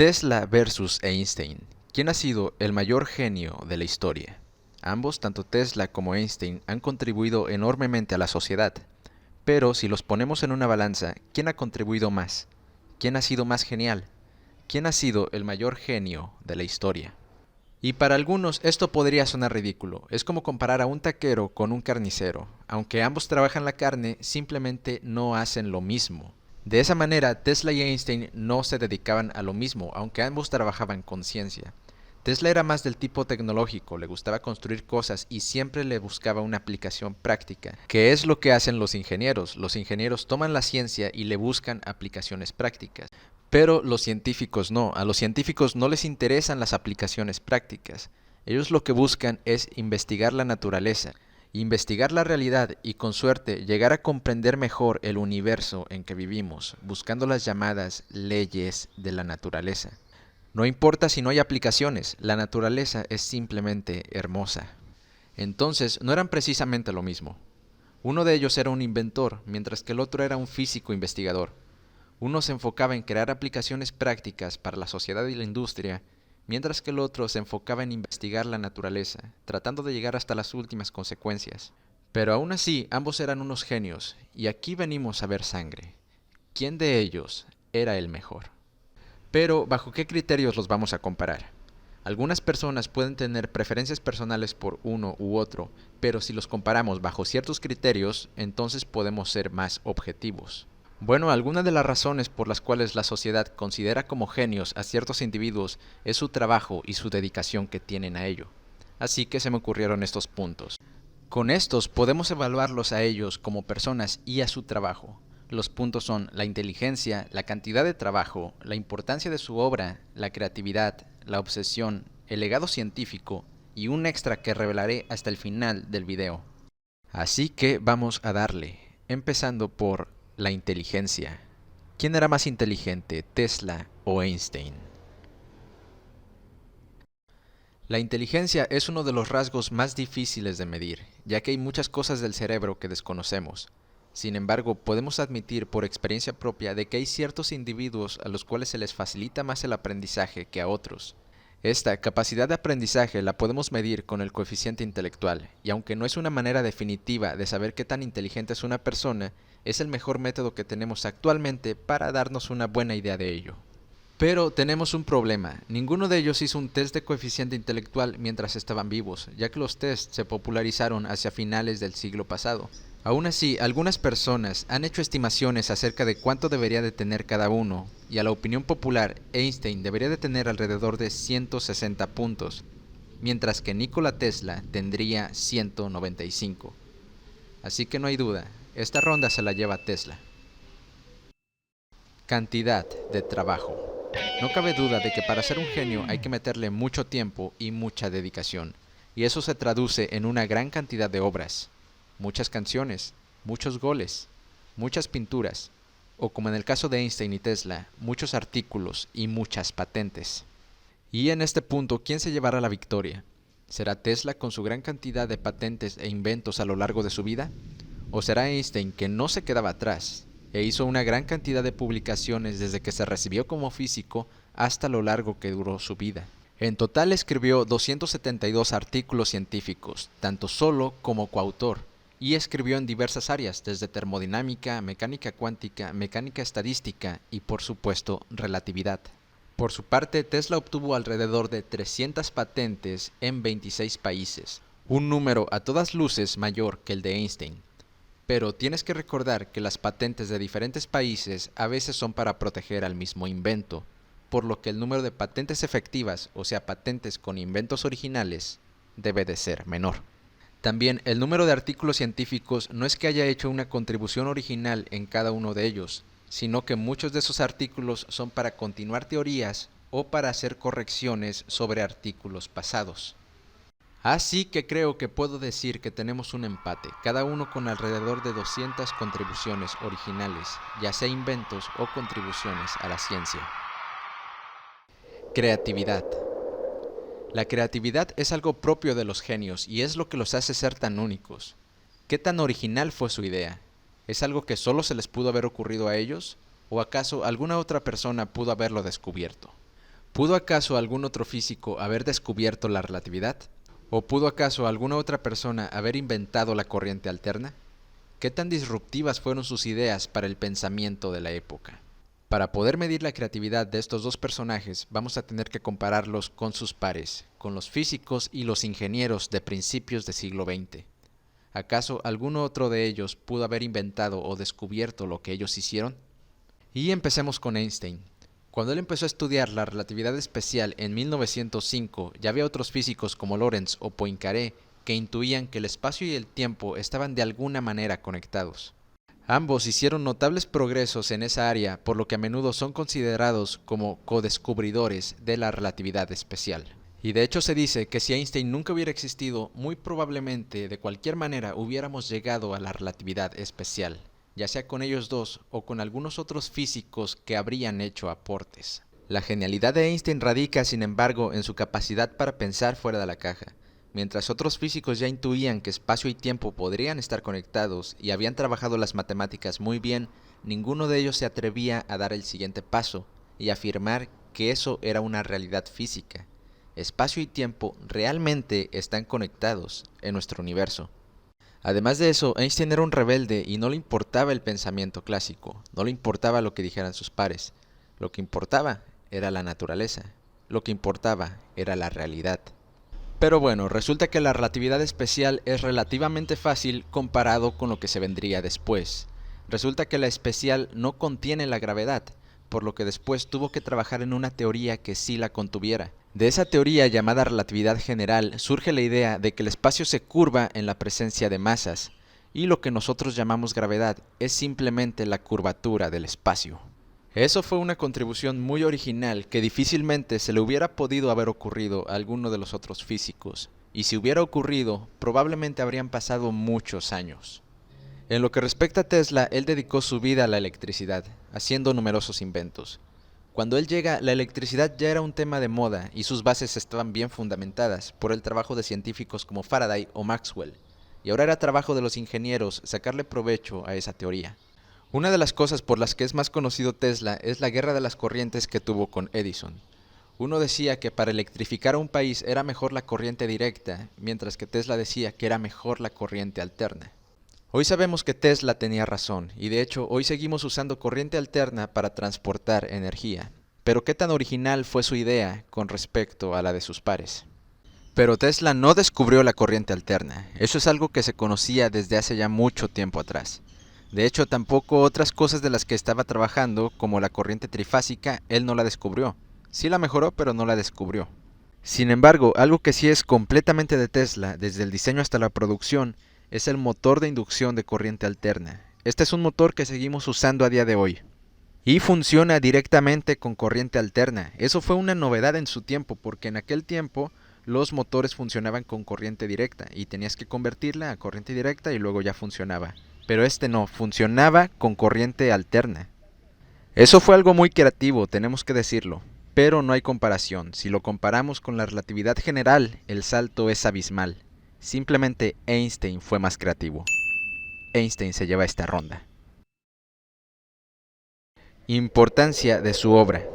Tesla versus Einstein. ¿Quién ha sido el mayor genio de la historia? Ambos, tanto Tesla como Einstein, han contribuido enormemente a la sociedad. Pero si los ponemos en una balanza, ¿quién ha contribuido más? ¿Quién ha sido más genial? ¿Quién ha sido el mayor genio de la historia? Y para algunos esto podría sonar ridículo. Es como comparar a un taquero con un carnicero. Aunque ambos trabajan la carne, simplemente no hacen lo mismo. De esa manera, Tesla y Einstein no se dedicaban a lo mismo, aunque ambos trabajaban con ciencia. Tesla era más del tipo tecnológico, le gustaba construir cosas y siempre le buscaba una aplicación práctica, que es lo que hacen los ingenieros. Los ingenieros toman la ciencia y le buscan aplicaciones prácticas. Pero los científicos no, a los científicos no les interesan las aplicaciones prácticas. Ellos lo que buscan es investigar la naturaleza, investigar la realidad y con suerte llegar a comprender mejor el universo en que vivimos, buscando las llamadas leyes de la naturaleza. No importa si no hay aplicaciones, la naturaleza es simplemente hermosa. Entonces, no eran precisamente lo mismo. Uno de ellos era un inventor, mientras que el otro era un físico investigador. Uno se enfocaba en crear aplicaciones prácticas para la sociedad y la industria, mientras que el otro se enfocaba en investigar la naturaleza, tratando de llegar hasta las últimas consecuencias. Pero aún así, ambos eran unos genios, y aquí venimos a ver sangre. ¿Quién de ellos era el mejor? Pero, ¿bajo qué criterios los vamos a comparar? Algunas personas pueden tener preferencias personales por uno u otro, pero si los comparamos bajo ciertos criterios, entonces podemos ser más objetivos. Bueno, algunas de las razones por las cuales la sociedad considera como genios a ciertos individuos es su trabajo y su dedicación que tienen a ello. Así que se me ocurrieron estos puntos. Con estos podemos evaluarlos a ellos como personas y a su trabajo. Los puntos son la inteligencia, la cantidad de trabajo, la importancia de su obra, la creatividad, la obsesión, el legado científico y un extra que revelaré hasta el final del video. Así que vamos a darle, empezando por la inteligencia. ¿Quién era más inteligente, Tesla o Einstein? La inteligencia es uno de los rasgos más difíciles de medir, ya que hay muchas cosas del cerebro que desconocemos. Sin embargo, podemos admitir por experiencia propia de que hay ciertos individuos a los cuales se les facilita más el aprendizaje que a otros. Esta capacidad de aprendizaje la podemos medir con el coeficiente intelectual, y aunque no es una manera definitiva de saber qué tan inteligente es una persona, es el mejor método que tenemos actualmente para darnos una buena idea de ello. Pero tenemos un problema, ninguno de ellos hizo un test de coeficiente intelectual mientras estaban vivos, ya que los tests se popularizaron hacia finales del siglo pasado. Aún así, algunas personas han hecho estimaciones acerca de cuánto debería de tener cada uno, y a la opinión popular, Einstein debería de tener alrededor de 160 puntos, mientras que Nikola Tesla tendría 195. Así que no hay duda, esta ronda se la lleva Tesla. Cantidad de trabajo. No cabe duda de que para ser un genio hay que meterle mucho tiempo y mucha dedicación, y eso se traduce en una gran cantidad de obras, muchas canciones, muchos goles, muchas pinturas, o como en el caso de Einstein y Tesla, muchos artículos y muchas patentes. Y en este punto, ¿quién se llevará la victoria? ¿Será Tesla con su gran cantidad de patentes e inventos a lo largo de su vida? ¿O será Einstein que no se quedaba atrás e hizo una gran cantidad de publicaciones desde que se recibió como físico hasta lo largo que duró su vida? En total escribió 272 artículos científicos, tanto solo como coautor, y escribió en diversas áreas, desde termodinámica, mecánica cuántica, mecánica estadística y por supuesto relatividad. Por su parte, Tesla obtuvo alrededor de 300 patentes en 26 países, un número a todas luces mayor que el de Einstein. Pero tienes que recordar que las patentes de diferentes países a veces son para proteger al mismo invento, por lo que el número de patentes efectivas, o sea patentes con inventos originales, debe de ser menor. También el número de artículos científicos no es que haya hecho una contribución original en cada uno de ellos, sino que muchos de esos artículos son para continuar teorías o para hacer correcciones sobre artículos pasados. Así que creo que puedo decir que tenemos un empate, cada uno con alrededor de 200 contribuciones originales, ya sea inventos o contribuciones a la ciencia. Creatividad. La creatividad es algo propio de los genios y es lo que los hace ser tan únicos. ¿Qué tan original fue su idea? ¿Es algo que solo se les pudo haber ocurrido a ellos? ¿O acaso alguna otra persona pudo haberlo descubierto? ¿Pudo acaso algún otro físico haber descubierto la relatividad? ¿O pudo acaso alguna otra persona haber inventado la corriente alterna? ¿Qué tan disruptivas fueron sus ideas para el pensamiento de la época? Para poder medir la creatividad de estos dos personajes, vamos a tener que compararlos con sus pares, con los físicos y los ingenieros de principios del siglo XX. ¿Acaso alguno otro de ellos pudo haber inventado o descubierto lo que ellos hicieron? Y empecemos con Einstein. Cuando él empezó a estudiar la relatividad especial en 1905, ya había otros físicos como Lorentz o Poincaré que intuían que el espacio y el tiempo estaban de alguna manera conectados. Ambos hicieron notables progresos en esa área, por lo que a menudo son considerados como codescubridores de la relatividad especial. Y de hecho se dice que si Einstein nunca hubiera existido, muy probablemente de cualquier manera hubiéramos llegado a la relatividad especial, ya sea con ellos dos o con algunos otros físicos que habrían hecho aportes. La genialidad de Einstein radica, sin embargo, en su capacidad para pensar fuera de la caja. Mientras otros físicos ya intuían que espacio y tiempo podrían estar conectados y habían trabajado las matemáticas muy bien, ninguno de ellos se atrevía a dar el siguiente paso y afirmar que eso era una realidad física. Espacio y tiempo realmente están conectados en nuestro universo. Además de eso, Einstein era un rebelde y no le importaba el pensamiento clásico, no le importaba lo que dijeran sus pares. Lo que importaba era la naturaleza, lo que importaba era la realidad. Pero bueno, resulta que la relatividad especial es relativamente fácil comparado con lo que se vendría después. Resulta que la especial no contiene la gravedad, por lo que después tuvo que trabajar en una teoría que sí la contuviera. De esa teoría llamada relatividad general surge la idea de que el espacio se curva en la presencia de masas, y lo que nosotros llamamos gravedad es simplemente la curvatura del espacio. Eso fue una contribución muy original que difícilmente se le hubiera podido haber ocurrido a alguno de los otros físicos, y si hubiera ocurrido, probablemente habrían pasado muchos años. En lo que respecta a Tesla, él dedicó su vida a la electricidad, haciendo numerosos inventos. Cuando él llega, la electricidad ya era un tema de moda y sus bases estaban bien fundamentadas por el trabajo de científicos como Faraday o Maxwell, y ahora era trabajo de los ingenieros sacarle provecho a esa teoría. Una de las cosas por las que es más conocido Tesla es la guerra de las corrientes que tuvo con Edison. Uno decía que para electrificar a un país era mejor la corriente directa, mientras que Tesla decía que era mejor la corriente alterna. Hoy sabemos que Tesla tenía razón, y de hecho hoy seguimos usando corriente alterna para transportar energía. Pero ¿qué tan original fue su idea con respecto a la de sus pares? Pero Tesla no descubrió la corriente alterna, eso es algo que se conocía desde hace ya mucho tiempo atrás. De hecho, tampoco otras cosas de las que estaba trabajando, como la corriente trifásica, él no la descubrió. Sí la mejoró, pero no la descubrió. Sin embargo, algo que sí es completamente de Tesla, desde el diseño hasta la producción, es el motor de inducción de corriente alterna. Este es un motor que seguimos usando a día de hoy. Y funciona directamente con corriente alterna. Eso fue una novedad en su tiempo, porque en aquel tiempo los motores funcionaban con corriente directa y tenías que convertirla a corriente directa y luego ya funcionaba. Pero este no, funcionaba con corriente alterna. Eso fue algo muy creativo, tenemos que decirlo, pero no hay comparación. Si lo comparamos con la relatividad general, el salto es abismal. Simplemente Einstein fue más creativo. Einstein se lleva esta ronda. Importancia de su obra.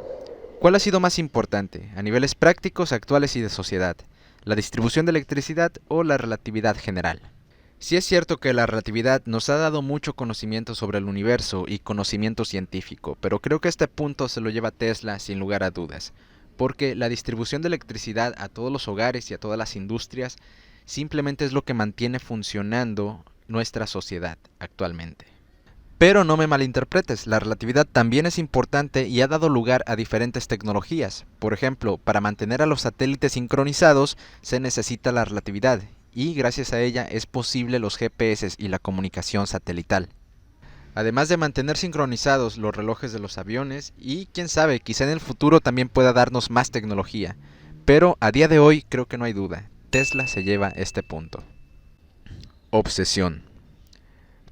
¿Cuál ha sido más importante, a niveles prácticos, actuales y de sociedad? ¿La distribución de electricidad o la relatividad general? Sí es cierto que la relatividad nos ha dado mucho conocimiento sobre el universo y conocimiento científico, pero creo que este punto se lo lleva Tesla sin lugar a dudas, porque la distribución de electricidad a todos los hogares y a todas las industrias simplemente es lo que mantiene funcionando nuestra sociedad actualmente. Pero no me malinterpretes, la relatividad también es importante y ha dado lugar a diferentes tecnologías. Por ejemplo, para mantener a los satélites sincronizados se necesita la relatividad, y gracias a ella es posible los GPS y la comunicación satelital. Además de mantener sincronizados los relojes de los aviones y quién sabe, quizá en el futuro también pueda darnos más tecnología. Pero a día de hoy creo que no hay duda, Tesla se lleva este punto. Obsesión.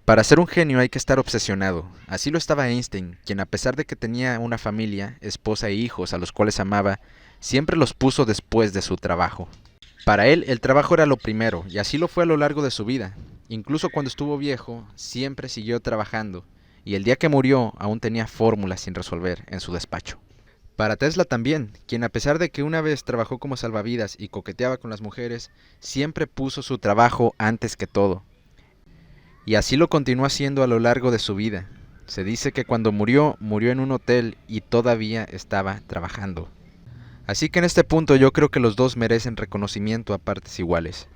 Para ser un genio hay que estar obsesionado. Así lo estaba Einstein, quien a pesar de que tenía una familia, esposa e hijos a los cuales amaba, siempre los puso después de su trabajo. Para él, el trabajo era lo primero, y así lo fue a lo largo de su vida. Incluso cuando estuvo viejo, siempre siguió trabajando, y el día que murió aún tenía fórmulas sin resolver en su despacho. Para Tesla también, quien a pesar de que una vez trabajó como salvavidas y coqueteaba con las mujeres, siempre puso su trabajo antes que todo. Y así lo continuó haciendo a lo largo de su vida. Se dice que cuando murió, murió en un hotel y todavía estaba trabajando. Así que en este punto yo creo que los dos merecen reconocimiento a partes iguales.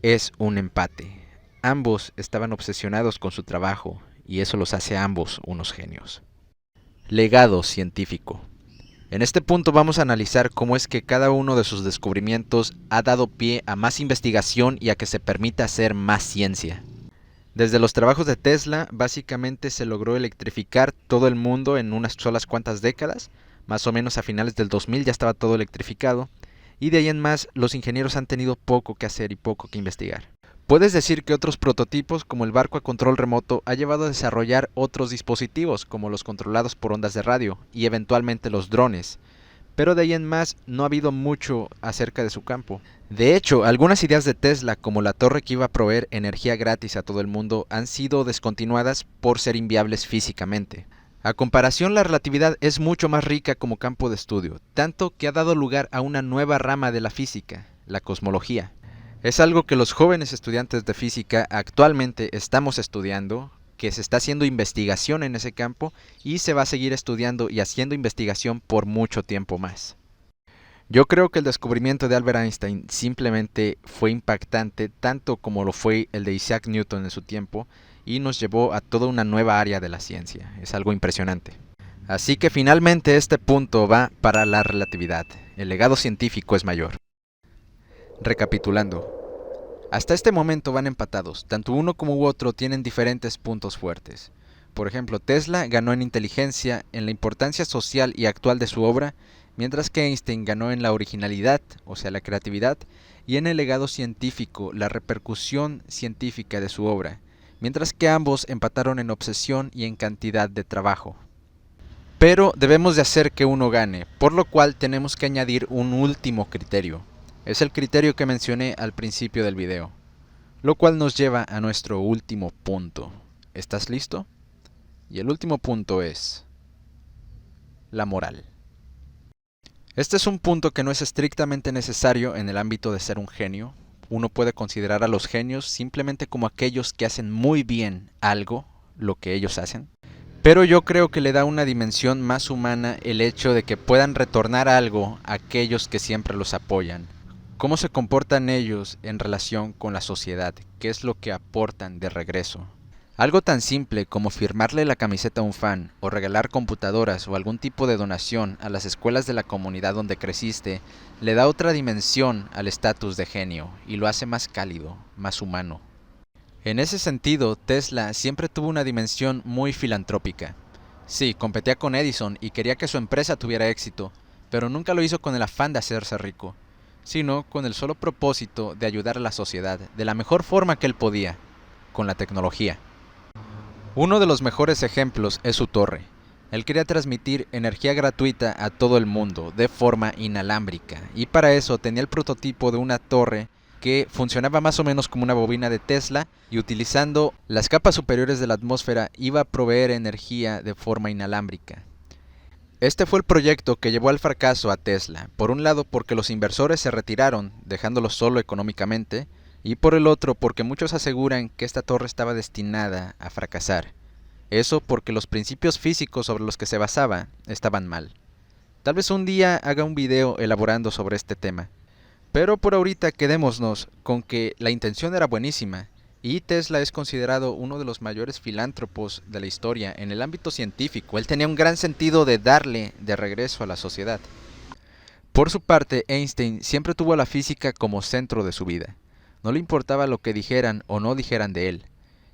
Es un empate. Ambos estaban obsesionados con su trabajo y eso los hace a ambos unos genios. Legado científico. En este punto vamos a analizar cómo es que cada uno de sus descubrimientos ha dado pie a más investigación y a que se permita hacer más ciencia. Desde los trabajos de Tesla, básicamente se logró electrificar todo el mundo en unas solas cuantas décadas, más o menos a finales del 2000 ya estaba todo electrificado, y de ahí en más los ingenieros han tenido poco que hacer y poco que investigar. Puedes decir que otros prototipos, como el barco a control remoto, ha llevado a desarrollar otros dispositivos, como los controlados por ondas de radio, y eventualmente los drones, pero de ahí en más no ha habido mucho acerca de su campo. De hecho, algunas ideas de Tesla, como la torre que iba a proveer energía gratis a todo el mundo, han sido descontinuadas por ser inviables físicamente. A comparación, la relatividad es mucho más rica como campo de estudio, tanto que ha dado lugar a una nueva rama de la física, la cosmología. Es algo que los jóvenes estudiantes de física actualmente estamos estudiando, que se está haciendo investigación en ese campo y se va a seguir estudiando y haciendo investigación por mucho tiempo más. Yo creo que el descubrimiento de Albert Einstein simplemente fue impactante tanto como lo fue el de Isaac Newton en su tiempo y nos llevó a toda una nueva área de la ciencia. Es algo impresionante. Así que finalmente este punto va para la relatividad. El legado científico es mayor. Recapitulando. Hasta este momento van empatados, tanto uno como otro tienen diferentes puntos fuertes. Por ejemplo, Tesla ganó en inteligencia, en la importancia social y actual de su obra, mientras que Einstein ganó en la originalidad, o sea, la creatividad, y en el legado científico, la repercusión científica de su obra, mientras que ambos empataron en obsesión y en cantidad de trabajo. Pero debemos de hacer que uno gane, por lo cual tenemos que añadir un último criterio. Es el criterio que mencioné al principio del video, lo cual nos lleva a nuestro último punto. ¿Estás listo? Y el último punto es la moral. Este es un punto que no es estrictamente necesario en el ámbito de ser un genio. Uno puede considerar a los genios simplemente como aquellos que hacen muy bien algo, lo que ellos hacen. Pero yo creo que le da una dimensión más humana el hecho de que puedan retornar algo a aquellos que siempre los apoyan. ¿Cómo se comportan ellos en relación con la sociedad? ¿Qué es lo que aportan de regreso? Algo tan simple como firmarle la camiseta a un fan, o regalar computadoras o algún tipo de donación a las escuelas de la comunidad donde creciste, le da otra dimensión al estatus de genio y lo hace más cálido, más humano. En ese sentido, Tesla siempre tuvo una dimensión muy filantrópica. Sí, competía con Edison y quería que su empresa tuviera éxito, pero nunca lo hizo con el afán de hacerse rico, sino con el solo propósito de ayudar a la sociedad de la mejor forma que él podía, con la tecnología. Uno de los mejores ejemplos es su torre. Él quería transmitir energía gratuita a todo el mundo de forma inalámbrica, y para eso tenía el prototipo de una torre que funcionaba más o menos como una bobina de Tesla y utilizando las capas superiores de la atmósfera iba a proveer energía de forma inalámbrica. Este fue el proyecto que llevó al fracaso a Tesla, por un lado porque los inversores se retiraron, dejándolo solo económicamente, y por el otro porque muchos aseguran que esta torre estaba destinada a fracasar. Eso porque los principios físicos sobre los que se basaba estaban mal. Tal vez un día haga un video elaborando sobre este tema, pero por ahorita quedémonos con que la intención era buenísima, y Tesla es considerado uno de los mayores filántropos de la historia en el ámbito científico. Él tenía un gran sentido de darle de regreso a la sociedad. Por su parte, Einstein siempre tuvo la física como centro de su vida. No le importaba lo que dijeran o no dijeran de él.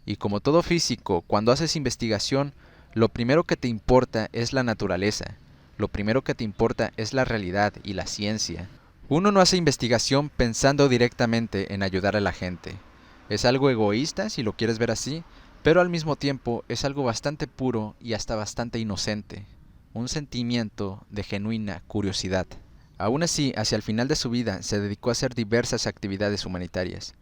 Y como todo físico, cuando haces investigación, lo primero que te importa es la naturaleza. Lo primero que te importa es la realidad y la ciencia. Uno no hace investigación pensando directamente en ayudar a la gente. Es algo egoísta, si lo quieres ver así, pero al mismo tiempo es algo bastante puro y hasta bastante inocente. Un sentimiento de genuina curiosidad. Aún así, hacia el final de su vida, se dedicó a hacer diversas actividades humanitarias.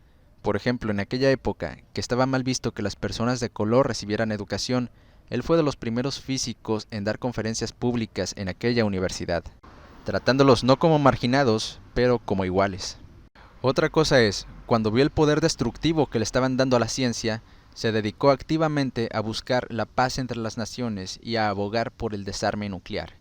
Por ejemplo, en aquella época, que estaba mal visto que las personas de color recibieran educación, Él fue de los primeros físicos en dar conferencias públicas en aquella universidad, tratándolos no como marginados, pero como iguales. Otra cosa es, cuando vio el poder destructivo que le estaban dando a la ciencia, se dedicó activamente a buscar la paz entre las naciones y a abogar por el desarme nuclear.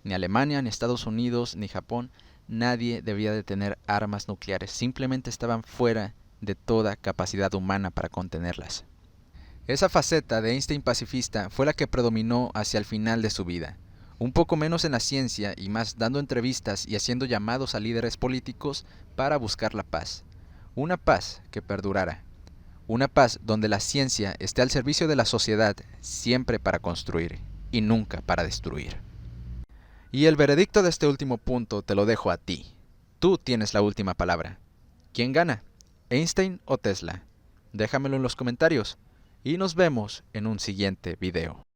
Ni Alemania, ni Estados Unidos, ni Japón, nadie debía de tener armas nucleares, simplemente estaban fuera de toda capacidad humana para contenerlas. Esa faceta de Einstein pacifista fue la que predominó hacia el final de su vida, un poco menos en la ciencia y más dando entrevistas y haciendo llamados a líderes políticos para buscar la paz. Una paz que perdurara. Una paz donde la ciencia esté al servicio de la sociedad siempre para construir y nunca para destruir. Y el veredicto de este último punto te lo dejo a ti. Tú tienes la última palabra. ¿Quién gana? ¿Einstein o Tesla? Déjamelo en los comentarios y nos vemos en un siguiente video.